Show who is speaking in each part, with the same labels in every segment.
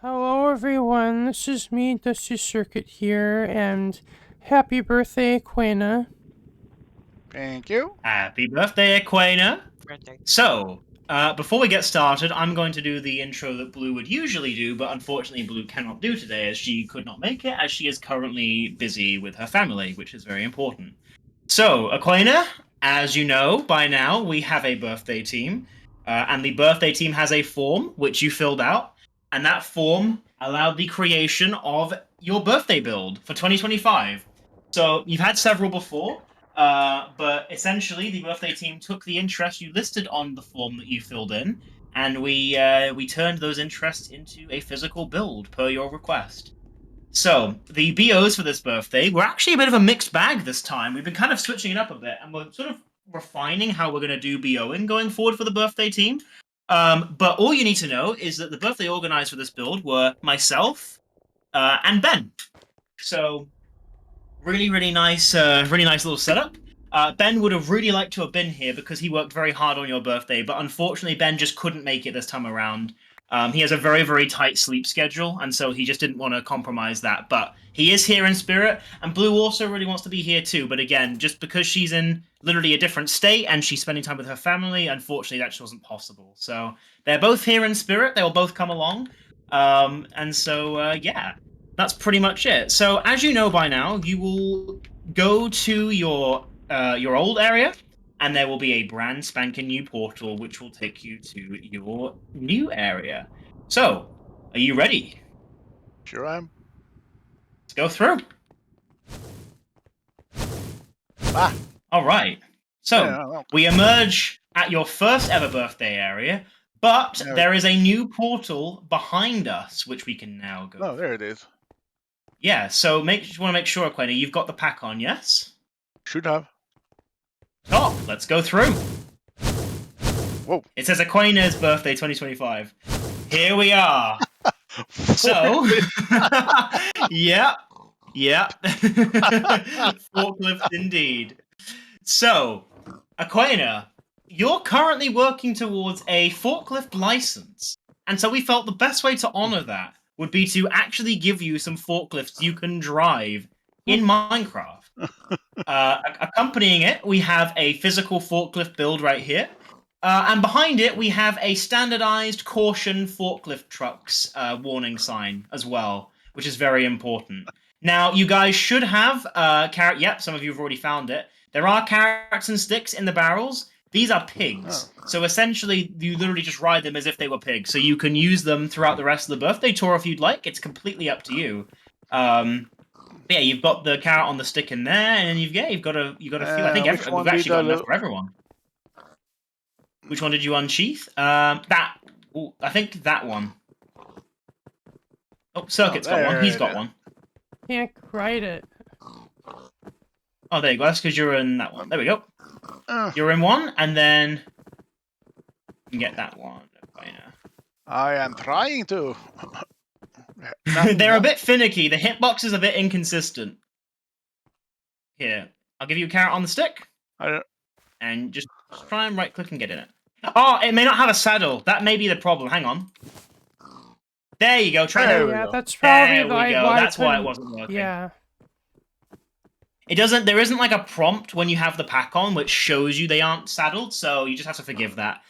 Speaker 1: Hello everyone, this is me, Dusty Circuit here, and happy birthday, Acuena.
Speaker 2: Thank you.
Speaker 3: Happy birthday, Acuena.
Speaker 4: Birthday.
Speaker 3: So, before we get started, I'm going to do the intro that Blue would usually do, but unfortunately Blue cannot do today as she could not make it, as she is currently busy with her family, which is very important. So, Acuena, as you know by now, we have a birthday team, and the birthday team has a form which you filled out, and that form allowed the creation of your birthday build for 2025. So, you've had several before. But essentially, the birthday team took the interest you listed on the form that you filled in, and we turned those interests into a physical build per your request. So the BOs for this birthday were actually a bit of a mixed bag this time. We've been kind of switching it up a bit, and we're sort of refining how we're going to do BOing going forward for the birthday team. But all you need to know is that the birthday organizers for this build were myself and Ben. So really nice little setup. Ben would have really liked to have been here because he worked very hard on your birthday, but unfortunately Ben just couldn't make it this time around. He has a very tight sleep schedule, and so he just didn't want to compromise that. But he is here in spirit, and Blue also really wants to be here too. But again, just because she's in literally a different state and she's spending time with her family, unfortunately that just wasn't possible. So they're both here in spirit. They will both come along. And so yeah, that's pretty much it. So as you know by now, you will go to your old area, and there will be a brand spanking new portal which will take you to your new area. So, are you ready?
Speaker 2: Sure am.
Speaker 3: Let's go through.
Speaker 2: Ah.
Speaker 3: All right. So
Speaker 2: Yeah,
Speaker 3: we emerge at your first ever birthday area, but
Speaker 2: Yeah.
Speaker 3: there is a new portal behind us which we can now go.
Speaker 2: Oh, there it is.
Speaker 3: Yeah. So you want to make sure, Aquena, you've got the pack on. Yes.
Speaker 2: Should have.
Speaker 3: Top. Let's go through.
Speaker 2: Whoa.
Speaker 3: It says Aquena's birthday 2025. Here we are. So, yeah. Forklift indeed. So, Aquena, you're currently working towards a forklift license. And so we felt the best way to honor that would be to actually give you some forklifts you can drive in Minecraft. Accompanying it, we have a physical forklift build right here. And behind it, we have a standardized caution forklift trucks warning sign as well, which is very important. Now, you guys should have carrot. Yep, some of you have already found it. There are carrots and sticks in the barrels. These are pigs. So essentially, you literally just ride them as if they were pigs. So you can use them throughout the rest of the birthday tour if you'd like. It's completely up to you. Yeah, you've got the carrot on the stick in there, and you've got a few. I think we've actually got enough for everyone. Which one did you unsheath? That. Ooh, I think that one. Oh, Circuit's got one. He's got one.
Speaker 1: Can't write it.
Speaker 3: Oh, there you go. That's because you're in that one. There we go. You're in one, and then you can get that one.
Speaker 2: I am trying to.
Speaker 3: They're a bit finicky. The hitbox is a bit inconsistent. Here, I'll give you a carrot on the stick. And just try and right-click and get in it. Oh, it may not have a saddle. That may be the problem. Hang on. There you go. Try that.
Speaker 1: Yeah, that's probably
Speaker 3: there we go. That's why it wasn't working.
Speaker 1: Yeah.
Speaker 3: It doesn't. There isn't like a prompt when you have the pack on which shows you they aren't saddled, so you just have to forgive that.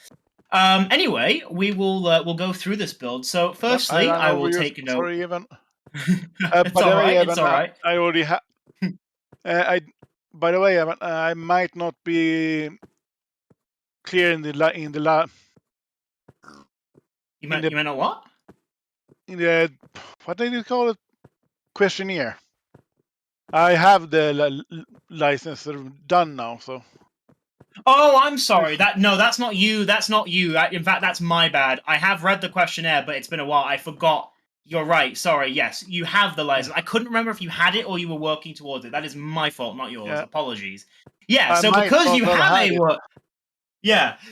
Speaker 3: Anyway, we'll go through this build. So, firstly, I will take a note.
Speaker 2: Sorry, Evan.
Speaker 3: It's all right. It's all right.
Speaker 2: I already have. By the way, Evan, I might not be clear in the
Speaker 3: You meant not what?
Speaker 2: In the what did you call it? Questionnaire. I have the license done now, so.
Speaker 3: Oh, I'm sorry. That's not you. That's not you. In fact, that's my bad. I have read the questionnaire, but it's been a while. I forgot. You're right. Sorry. Yes, you have the license. I couldn't remember if you had it or you were working towards it. That is my fault, not yours. Yeah. Apologies. Yeah. So because you have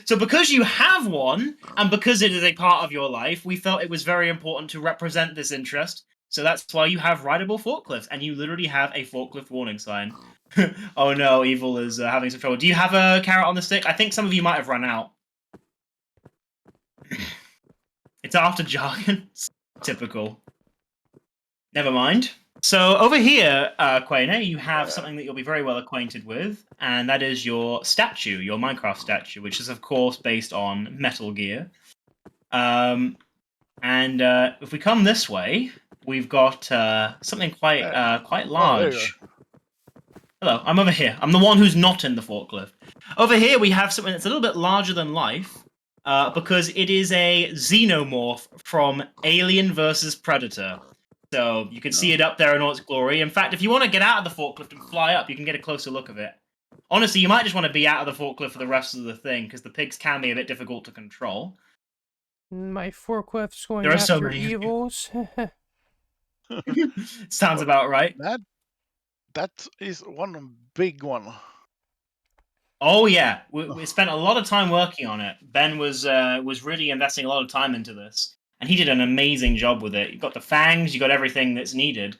Speaker 3: so because you have one, and because it is a part of your life, we felt it was very important to represent this interest. So that's why you have rideable forklifts, and you literally have a forklift warning sign. Oh no, Evil is having some trouble. Do you have a carrot on the stick? I think some of you might have run out. It's after jargon. Typical. Never mind. So over here, Quayne, you have something that you'll be very well acquainted with, and that is your statue, your Minecraft statue, which is of course based on Metal Gear. And if we come this way, we've got something quite
Speaker 2: Oh, there you
Speaker 3: large. Hello, I'm over here. I'm the one who's not in the forklift. Over here, we have something that's a little bit larger than life, because it is a xenomorph from Alien vs. Predator. So you can see it up there in all its glory. In fact, if you want to get out of the forklift and fly up, you can get a closer look of it. Honestly, you might just want to be out of the forklift for the rest of the thing, because the pigs can be a bit difficult to control.
Speaker 1: My forklift's going
Speaker 3: There are so
Speaker 1: after
Speaker 3: many of you.
Speaker 1: evils.
Speaker 3: Sounds about right.
Speaker 2: That is one big one.
Speaker 3: Oh yeah, we spent a lot of time working on it. Ben was really investing a lot of time into this, and he did an amazing job with it. You got the fangs, you got everything that's needed.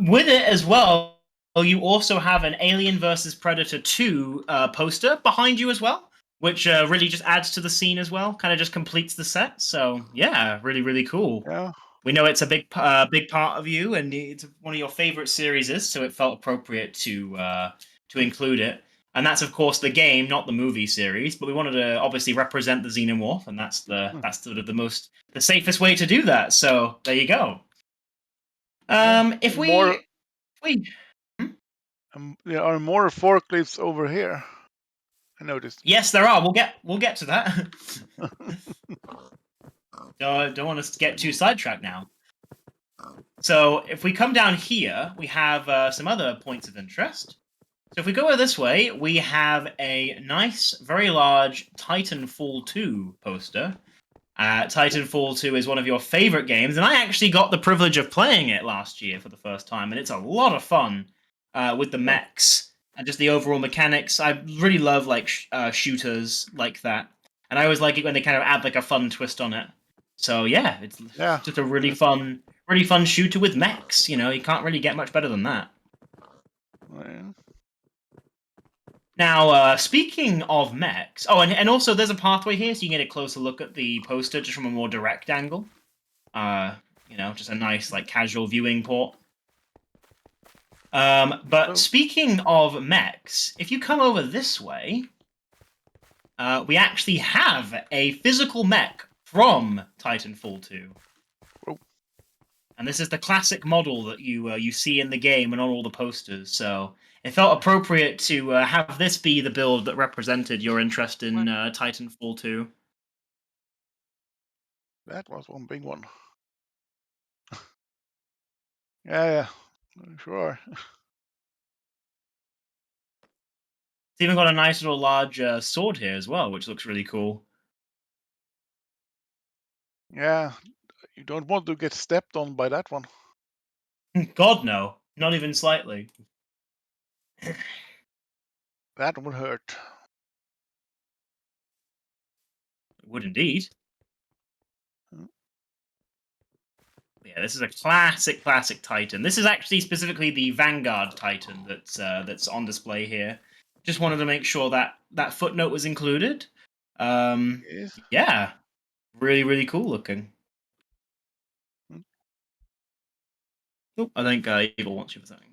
Speaker 3: With it as well, you also have an Alien vs Predator 2 poster behind you as well, which really just adds to the scene as well. Kind of just completes the set. So yeah, really cool.
Speaker 2: Yeah.
Speaker 3: We know it's a big part of you, and it's one of your favorite series, so it felt appropriate to include it. And that's of course the game, not the movie series. But we wanted to obviously represent the xenomorph, and that's sort of the safest way to do that. So there you go. If we
Speaker 2: there are more forklifts over here. I noticed.
Speaker 3: Yes, there are. We'll get to that. Don't want us to get too sidetracked now. So if we come down here, we have some other points of interest. So if we go this way, we have a nice, very large Titanfall 2 poster. Titanfall 2 is one of your favorite games, and I actually got the privilege of playing it last year for the first time, and it's a lot of fun with the mechs and just the overall mechanics. I really love like shooters like that, and I always like it when they kind of add like a fun twist on it. So yeah, it's just a really fun shooter with mechs. You know, you can't really get much better than that.
Speaker 2: Yeah.
Speaker 3: Now, speaking of mechs, and also there's a pathway here, so you can get a closer look at the poster just from a more direct angle. You know, just a nice like casual viewing port. But speaking of mechs, if you come over this way, we actually have a physical mech from Titanfall 2.
Speaker 2: Oh.
Speaker 3: And this is the classic model that you see in the game and on all the posters, so it felt appropriate to have this be the build that represented your interest in Titanfall 2.
Speaker 2: That was one big one. Yeah, sure.
Speaker 3: It's even got a nice little large sword here as well, which looks really cool.
Speaker 2: Yeah, you don't want to get stepped on by that one.
Speaker 3: God, no. Not even slightly.
Speaker 2: That would hurt.
Speaker 3: It would indeed. Yeah, this is a classic Titan. This is actually specifically the Vanguard Titan that's on display here. Just wanted to make sure that footnote was included.
Speaker 2: Yes.
Speaker 3: Yeah, really cool looking. Oh, I think Evil wants you for something.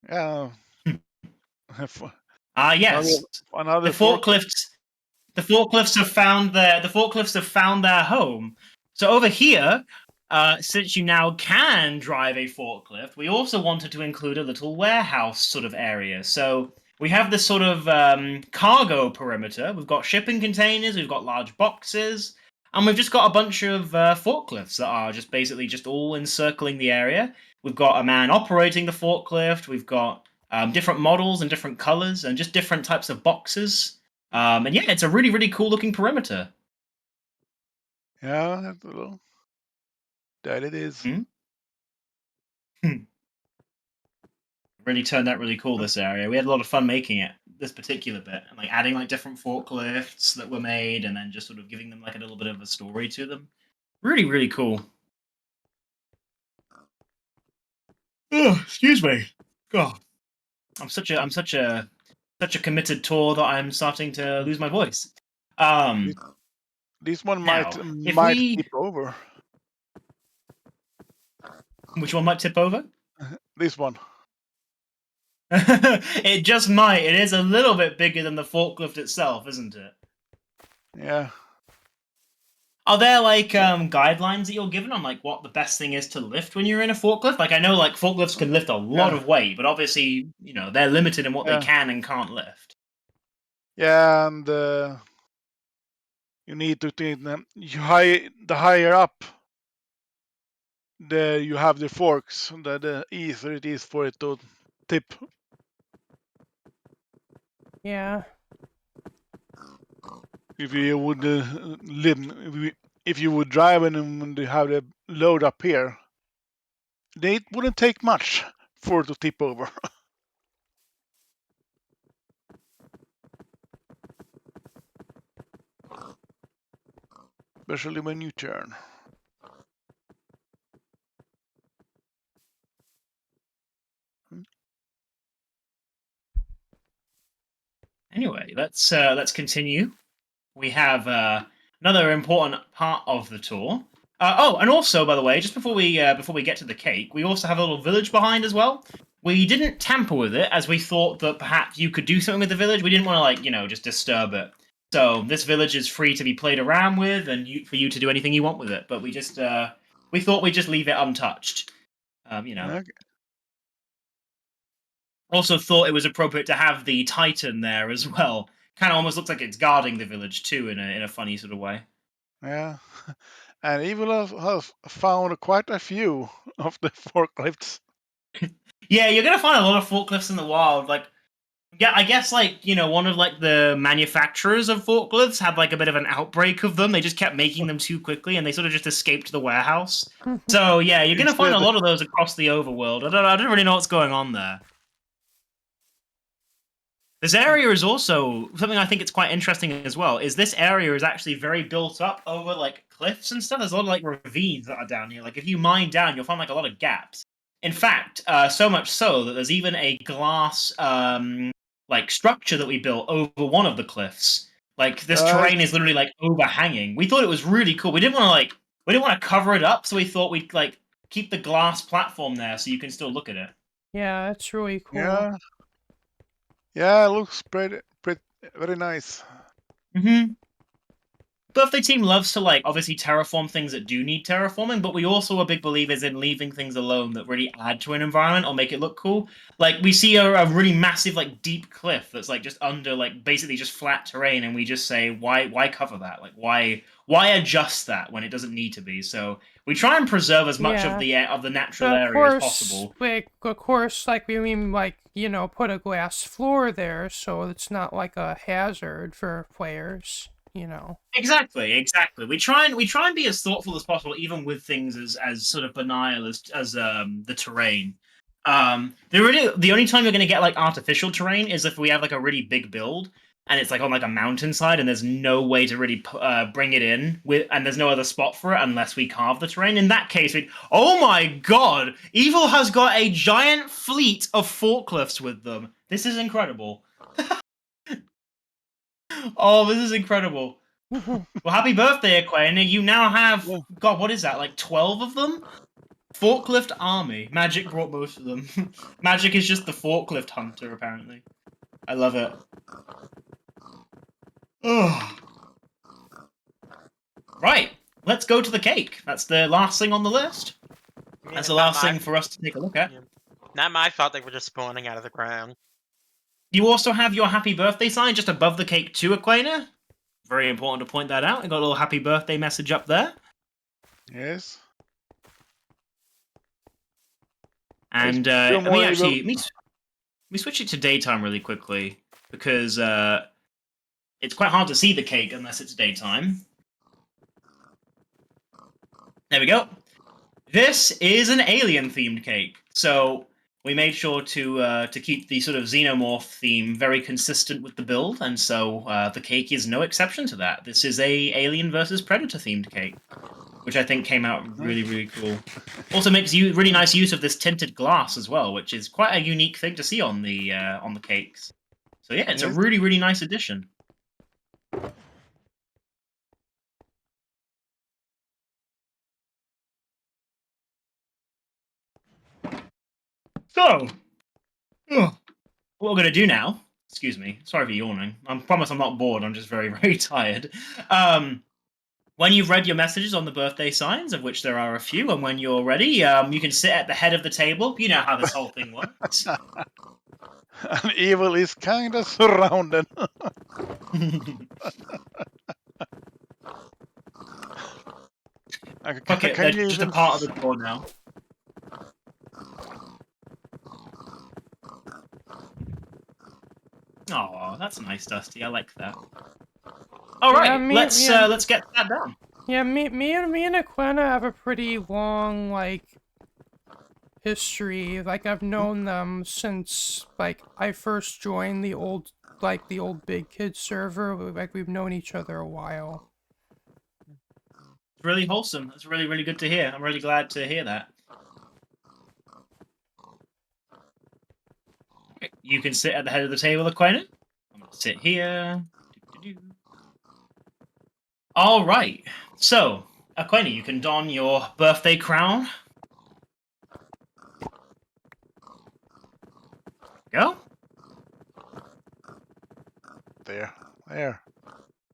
Speaker 2: Yeah.
Speaker 3: Yes.
Speaker 2: Another
Speaker 3: The forklifts have found their home. So over here, since you now can drive a forklift, we also wanted to include a little warehouse sort of area. So we have this sort of cargo perimeter. We've got shipping containers, we've got large boxes, and we've just got a bunch of forklifts that are just basically just all encircling the area. We've got a man operating the forklift. We've got different models and different colors and just different types of boxes. And yeah, it's a really cool looking perimeter.
Speaker 2: Yeah, that's a little. That it is.
Speaker 3: Really turned out really cool, this area. We had a lot of fun making it, this particular bit, and like adding like different forklifts that were made and then just sort of giving them like a little bit of a story to them. Really cool. Oh, excuse me. God. I'm such a committed tour that I'm starting to lose my voice.
Speaker 2: This one
Speaker 3: now,
Speaker 2: might keep over.
Speaker 3: Which one might tip over?
Speaker 2: This one.
Speaker 3: It just might. It is a little bit bigger than the forklift itself, isn't it?
Speaker 2: Yeah.
Speaker 3: Are there like guidelines that you're given on like what the best thing is to lift when you're in a forklift? Like I know like forklifts can lift a lot
Speaker 2: Yeah.
Speaker 3: of weight, but obviously, they're limited in what they
Speaker 2: Yeah.
Speaker 3: can and can't lift.
Speaker 2: Yeah, and you need to think the higher up you have the forks, the easier it is for it to tip.
Speaker 1: Yeah.
Speaker 2: If you would if you would drive and you have the load up here, it wouldn't take much for it to tip over. Especially when you turn.
Speaker 3: Anyway, let's continue. We have another important part of the tour. Oh, and also, by the way, just before we get to the cake, we also have a little village behind as well. We didn't tamper with it as we thought that perhaps you could do something with the village. We didn't want to just disturb it. So this village is free to be played around with, and for you to do anything you want with it. But we thought we'd just leave it untouched.
Speaker 2: Okay.
Speaker 3: Also thought it was appropriate to have the Titan there as well. Kind of almost looks like it's guarding the village too, in a funny sort of way.
Speaker 2: Yeah. And Evil has found quite a few of the forklifts.
Speaker 3: Yeah, you're gonna find a lot of forklifts in the wild. Like, yeah, I guess one of like the manufacturers of forklifts had like a bit of an outbreak of them. They just kept making them too quickly, and they sort of just escaped the warehouse. So yeah, you're gonna find a
Speaker 2: Instead,
Speaker 3: lot of those across the overworld. I don't really know what's going on there. This area is also something I think it's quite interesting as well. Is this area is actually very built up over like cliffs and stuff. There's a lot of like ravines that are down here. Like if you mine down, you'll find like a lot of gaps. In fact, so much so that there's even a glass like structure that we built over one of the cliffs. Like this terrain is literally like overhanging. We thought it was really cool. We didn't want to cover it up, so we thought we'd like keep the glass platform there so you can still look at it.
Speaker 1: Yeah, that's really cool.
Speaker 2: yeah. Yeah, it looks pretty very nice.
Speaker 3: Mm-hmm. Birthday Team loves to like obviously terraform things that do need terraforming, but we also are big believers in leaving things alone that really add to an environment or make it look cool. Like we see a really massive like deep cliff that's like just under like basically just flat terrain, and we just say why cover that? Like why adjust that when it doesn't need to be? So we try and preserve as much of the natural
Speaker 1: But
Speaker 3: area as possible.
Speaker 1: of course, like we mean, like put a glass floor there, so it's not like a hazard for players.
Speaker 3: Exactly. We try and be as thoughtful as possible, even with things as sort of banal as the terrain. The only time you're going to get like artificial terrain is if we have like a really big build and it's like on like a mountainside and there's no way to really bring it in and there's no other spot for it unless we carve the terrain. In that case, oh my god, Evil has got a giant fleet of forklifts with them. This is incredible. Oh, this is incredible. Well, happy birthday, Acuena. You now have,
Speaker 2: Yeah.
Speaker 3: God, what is that, like 12 of them? Forklift army. Magic brought most of them. Magic is just the forklift hunter, apparently. I love it. Ugh. Right, let's go to the cake. That's the last thing on the list.
Speaker 4: I mean,
Speaker 3: That's
Speaker 4: it's
Speaker 3: the last thing for us to take a look at.
Speaker 4: Not my fault they were just spawning out of the ground.
Speaker 3: You also have your happy birthday sign just above the cake too, Acuena. Very important to point that out. I got a little happy birthday message up there.
Speaker 2: Yes.
Speaker 3: And
Speaker 2: Still
Speaker 3: let me
Speaker 2: more
Speaker 3: actually
Speaker 2: evil.
Speaker 3: let me switch it to daytime really quickly because it's quite hard to see the cake unless it's daytime. There we go. This is an alien-themed cake, so we made sure to keep the sort of xenomorph theme very consistent with the build, and so the cake is no exception to that. This is a Alien versus Predator themed cake, which I think came out really cool. Also makes really nice use of this tinted glass as well, which is quite a unique thing to see on the cakes. So yeah, it's a
Speaker 2: Yes.
Speaker 3: really nice addition. So, ugh, what we're going to do now, excuse me, sorry for yawning. I promise I'm not bored, I'm just very, very tired. When you've read your messages on the birthday signs, of which there are a few, and when you're ready, you can sit at the head of the table. You know how this whole thing works.
Speaker 2: And evil is kind of surrounded.
Speaker 3: Fuck it,
Speaker 2: Can
Speaker 3: they're
Speaker 2: you
Speaker 3: just a
Speaker 2: even
Speaker 3: part of the door now. Oh, that's nice, Dusty. I like that. All right, let's get that done.
Speaker 1: Yeah, me and Acuena have a pretty long, like, history. Like, I've known them since, like, I first joined the old Big Kid server. Like, we've known each other a while.
Speaker 3: It's really wholesome. That's really, really good to hear. I'm really glad to hear that. Okay, you can sit at the head of the table, Acuena. I'm going to sit here. All right. So, Acuena, you can don your birthday crown. Go.
Speaker 2: There.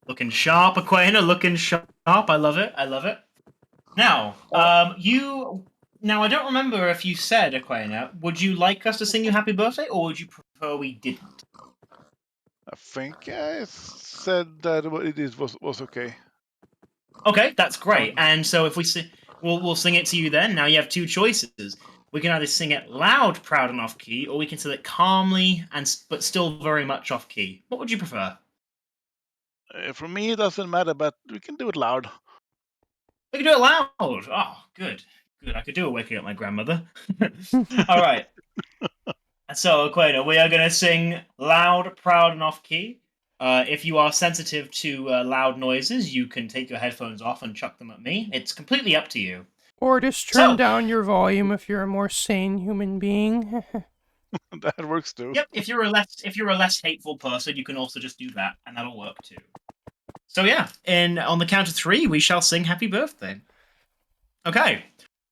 Speaker 3: Looking sharp, Acuena. Looking sharp. I love it. I love it. Now, Now, I don't remember if you said, Acuena, would you like us to sing you happy birthday, or would you prefer we didn't?
Speaker 2: I think I said that it was okay.
Speaker 3: Okay, that's great. And so if we sing, we'll sing it to you then. Now you have two choices. We can either sing it loud, proud, and off key, or we can sing it calmly but still very much off key. What would you prefer?
Speaker 2: For me, it doesn't matter, but we can do it loud.
Speaker 3: We can do it loud. Oh, good. Good. I could do it waking up my grandmother. All right. So, Acuena, we are going to sing loud, proud, and off key. If you are sensitive to loud noises, you can take your headphones off and chuck them at me. It's completely up to you.
Speaker 1: Or just turn down your volume if you're a more sane human being.
Speaker 2: That works too.
Speaker 3: Yep. If you're a less hateful person, you can also just do that, and that'll work too. So yeah, and on the count of 3, we shall sing happy birthday. Okay.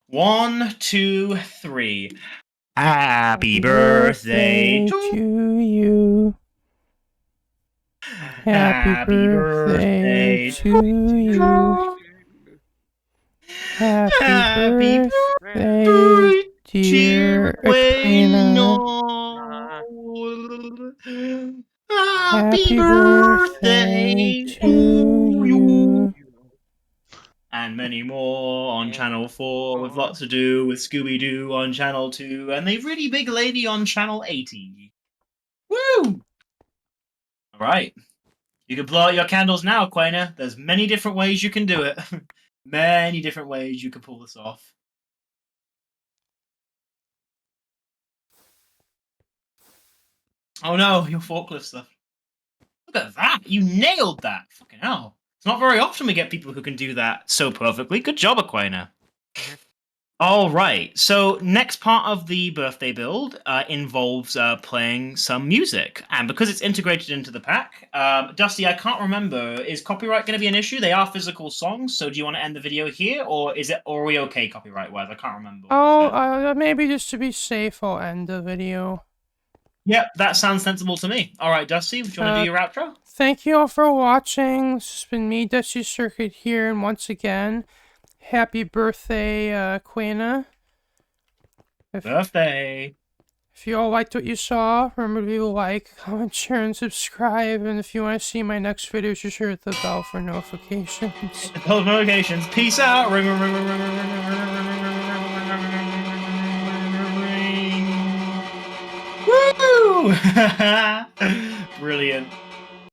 Speaker 3: 1, 2, 3. Happy birthday
Speaker 1: to you. Happy birthday to you. Happy birthday, dear Acuena. Happy birthday to you.
Speaker 3: And many more on Channel 4, with lots to do with Scooby-Doo on Channel 2, and the really big lady on Channel 80. Woo! Alright. You can blow out your candles now, Acuena. There's many different ways you can do it. Many different ways you can pull this off. Oh no, your forklift stuff. Look at that! You nailed that! Fucking hell. It's not very often we get people who can do that so perfectly. Good job, Acuena. All right. So next part of the birthday build involves playing some music, and because it's integrated into the pack, Dusty, I can't remember. Is copyright going to be an issue? They are physical songs, so do you want to end the video here, or are we okay copyright-wise? I can't remember.
Speaker 1: Maybe just to be safe, I'll end the video.
Speaker 3: Yep, that sounds sensible to me. All right, Dusty, do you want to do your outro?
Speaker 1: Thank you all for watching. This has been me, Dusty Circuit here, and once again, happy birthday, Acuena.
Speaker 3: Birthday.
Speaker 1: If you all liked what you saw, remember to leave a like, comment, share, and subscribe. And if you want to see my next videos, just hit the bell for notifications.
Speaker 3: Bell notifications. Peace out. Ring, ring, ring, ring, ring, ring, ring, ring, ring, ring, ring, ring, ring, ring. Woo! Brilliant.